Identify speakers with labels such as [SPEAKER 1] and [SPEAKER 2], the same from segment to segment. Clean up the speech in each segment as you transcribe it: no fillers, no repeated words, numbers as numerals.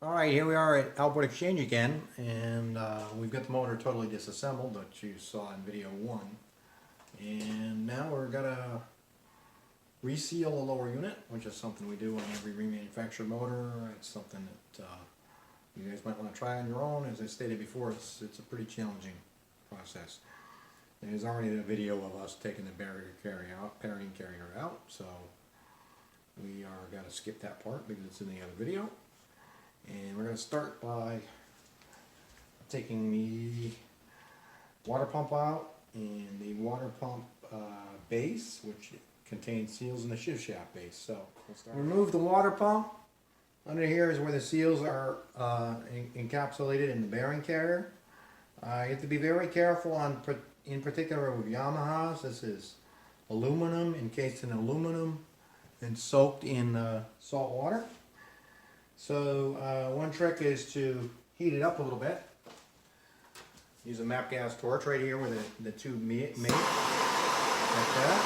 [SPEAKER 1] Alright, here we are at Outboard Exchange again, and we've got the motor totally disassembled that you saw in video 1. And now we're gonna reseal the lower unit, which is something we do on every remanufactured motor. It's something that you guys might want to try on your own. As I stated before, it's a pretty challenging process. There's already a video of us taking the pairing carrier out, so we are going to skip that part because it's in the other video. And we're going to start by taking the water pump out and the water pump base, which contains seals in the shift shaft base. So we'll start. Remove the water pump. Under here is where the seals are encapsulated in the bearing carrier. You have to be very careful in particular with Yamahas. This is aluminum, encased in aluminum and soaked in salt water. So one trick is to heat it up a little bit. Use a MAP gas torch right here where the two meet, like that.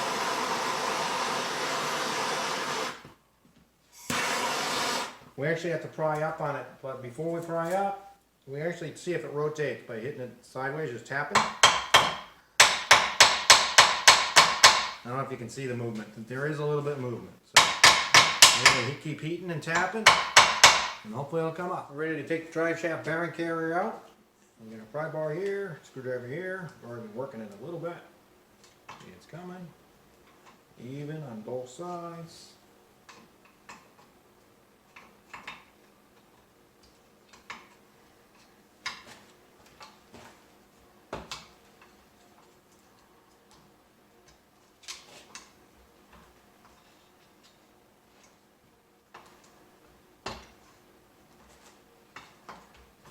[SPEAKER 1] We actually have to pry up on it, but before we pry up, we actually see if it rotates by hitting it sideways, just tapping. I don't know if you can see the movement. There is a little bit of movement. So we're going to keep heating and tapping, and hopefully it'll come up. We're ready to take the drive shaft bearing carrier out. I'm going to pry bar here, screwdriver here. I've already been working it a little bit. See, it's coming. Even on both sides.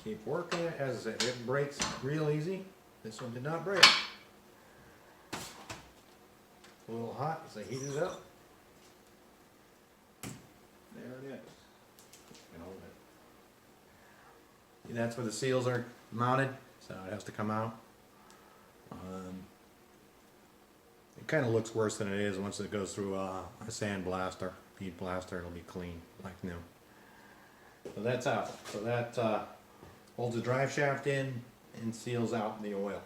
[SPEAKER 1] Keep working it. As I said, it breaks real easy. This one did not break. It's a little hot as I heat it up. There it is. Can hold it. See, that's where the seals are mounted, so it has to come out. It kind of looks worse than it is once it goes through a sand blaster, bead blaster. It'll be clean, like new. So that's out. So that holds the drive shaft in and seals out the oil,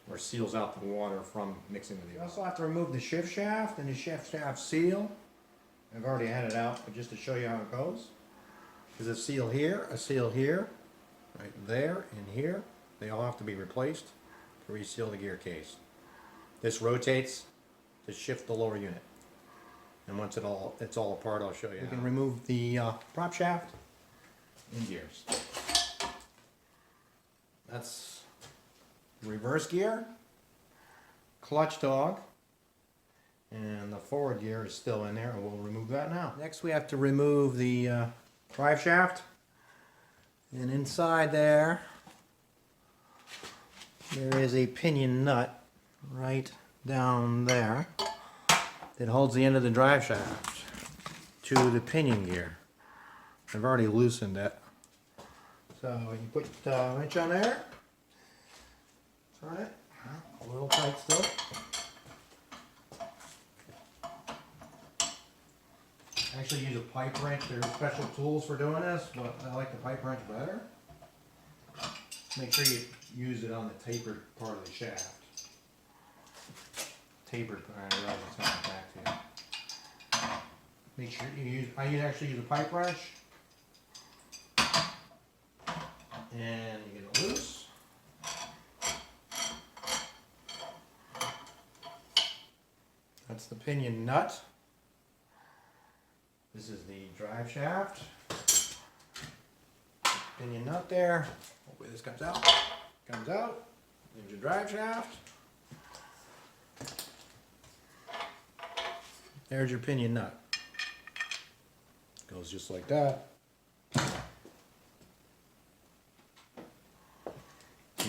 [SPEAKER 1] or seals out the water from mixing with the oil. You also have to remove the shift shaft and the shift shaft seal. I've already had it out, but just to show you how it goes. There's a seal here, right there, and here. They all have to be replaced to reseal the gear case. This rotates to shift the lower unit. And once it's all apart, I'll show you. You can remove the prop shaft and gears. That's reverse gear, clutch dog, and the forward gear is still in there, and we'll remove that now. Next we have to remove the drive shaft, and inside there is a pinion nut right down there that holds the end of the drive shaft to the pinion gear. I've already loosened it. So you put a wrench on there, turn it, a little tight still. I actually use a pipe wrench. There's special tools for doing this, but I like the pipe wrench better. Make sure you use it on the tapered part of the shaft. Tapered part, I realize it's not back to you. Make sure you use, I actually use a pipe wrench. And you get it loose. That's the pinion nut. This is the drive shaft. Pinion nut there. Hopefully this comes out. Comes out. There's your drive shaft. There's your pinion nut. Goes just like that.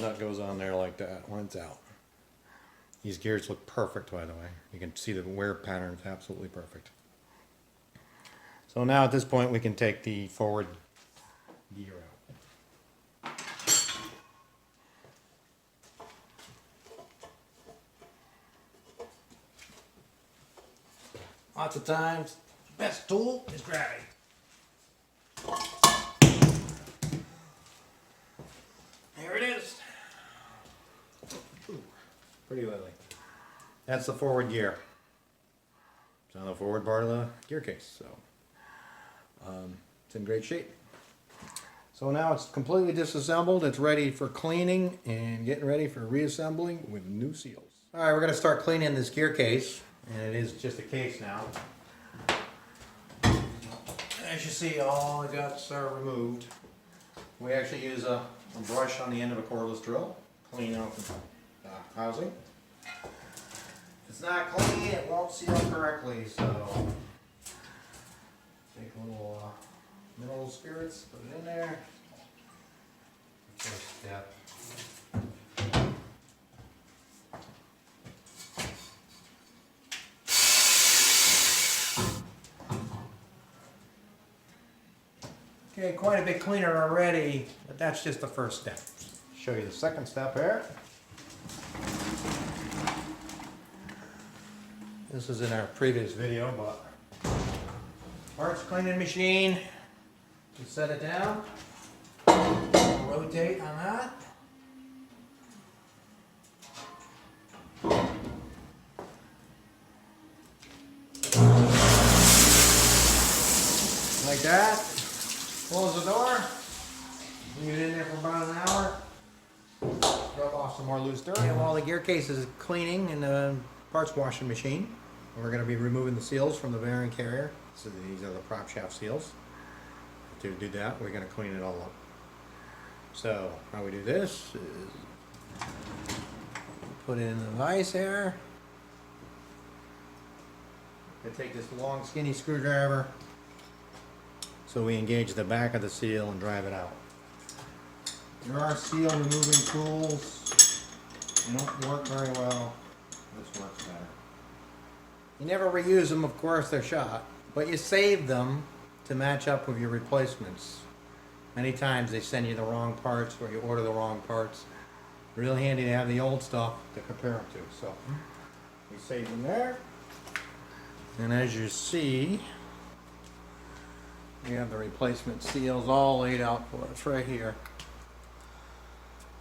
[SPEAKER 1] Nut goes on there like that when it's out. These gears look perfect, by the way. You can see the wear pattern is absolutely perfect. So now at this point we can take the forward gear out. Lots of times, the best tool is gravity. Here it is. Ooh, pretty lily. That's the forward gear. It's on the forward part of the gear case, so it's in great shape. So now it's completely disassembled. It's ready for cleaning and getting ready for reassembling with new seals. All right, we're going to start cleaning this gear case, and it is just a case now. As you see, all the guts are removed. We actually use a brush on the end of a cordless drill, clean out the housing. If it's not clean, it won't seal correctly, so take a little mineral spirits, put it in there. First step. Okay, quite a bit cleaner already, but that's just the first step. Show you the second step here. This is in our previous video, but parts cleaning machine. You set it down, rotate on that. Like that. Close the door. Leave it in there for about an hour. Rub off some more loose dirt. And while the gear case is cleaning in the parts washing machine, we're going to be removing the seals from the bearing carrier. So these are the prop shaft seals. To do that, we're going to clean it all up. So how we do this is put it in the vise here. I take this long skinny screwdriver. So we engage the back of the seal and drive it out. There are seal removing tools. They don't work very well. This works better. You never reuse them, of course, they're shot. But you save them to match up with your replacements. Many times they send you the wrong parts or you order the wrong parts. Real handy to have the old stuff to compare them to. So we save them there. And as you see, we have the replacement seals all laid out for us right here.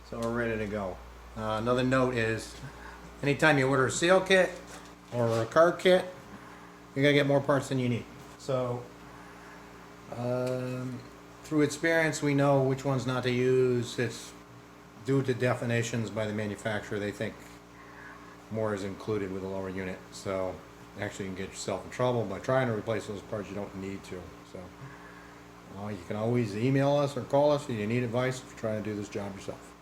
[SPEAKER 1] So we're ready to go. Another note is, anytime you order a seal kit or a car kit, you're going to get more parts than you need. So through experience, we know which ones not to use. It's due to definitions by the manufacturer. They think more is included with a lower unit. So actually you can get yourself in trouble by trying to replace those parts you don't need to. So you can always email us or call us if you need advice if you're trying to do this job yourself.